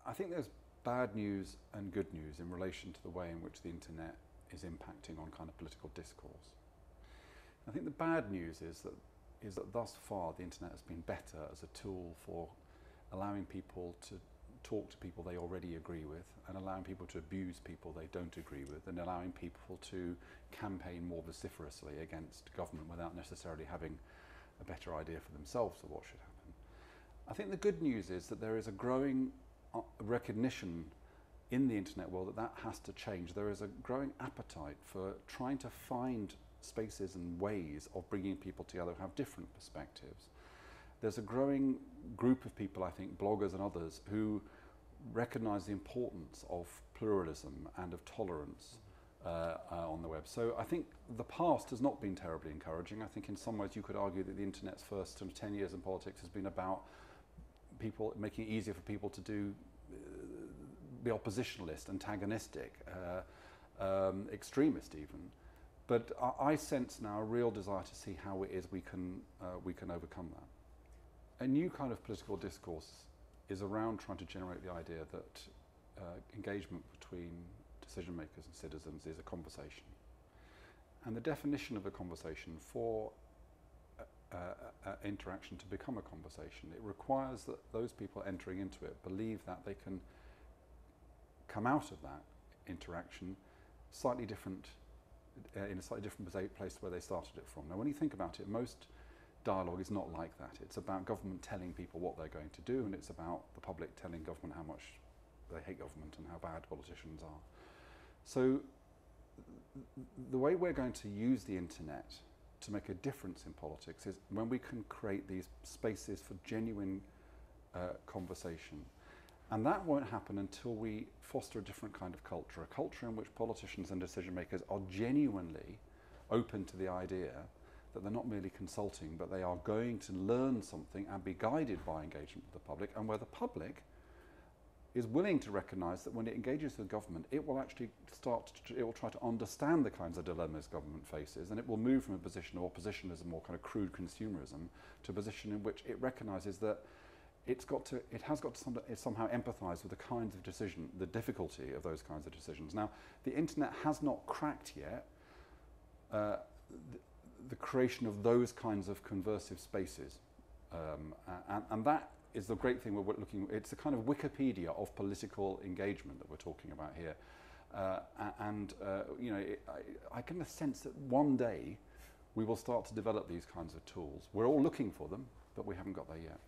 I think there's bad news and good news in relation to the way in which the internet is impacting on kind of political discourse. I think the bad news is that thus far the internet has been better as a tool for allowing people to talk to people they already agree with, and allowing people to abuse people they don't agree with, and allowing people to campaign more vociferously against government without necessarily having a better idea for themselves of what should happen. I think the good news is that there is a growing recognition in the internet world that has to change. There is a growing appetite for trying to find spaces and ways of bringing people together who have different perspectives. There's a growing group of people, I think, bloggers and others, who recognise the importance of pluralism and of tolerance on the web. So I think the past has not been terribly encouraging. I think in some ways you could argue that the internet's first 10 years in politics has been about people making it easier for people to be oppositionalist, antagonistic, extremist even. But I sense now a real desire to see how it is we can overcome that. A new kind of political discourse is around trying to generate the idea that engagement between decision makers and citizens is a conversation. And the definition of a conversation for interaction to become a conversation, it requires that those people entering into it believe that they can come out of that interaction slightly different, in a slightly different place where they started it from. Now, when you think about it, most dialogue is not like that. It's about government telling people what they're going to do, and it's about the public telling government how much they hate government and how bad politicians are. So the way we're going to use the internet to make a difference in politics is when we can create these spaces for genuine conversation. And that won't happen until we foster a different kind of culture, a culture in which politicians and decision makers are genuinely open to the idea that they're not merely consulting, but they are going to learn something and be guided by engagement with the public, and where the public is willing to recognise that when it engages with government, it will actually it will try to understand the kinds of dilemmas government faces, and it will move from a position of oppositionism or kind of crude consumerism to a position in which it recognises that it has got to somehow empathise with the kinds of the difficulty of those kinds of decisions. Now, the internet has not cracked yet the creation of those kinds of conversive spaces, and that is the great thing we're looking. It's a kind of Wikipedia of political engagement that we're talking about here, you know, I can sense that one day we will start to develop these kinds of tools. We're all looking for them, but we haven't got there yet.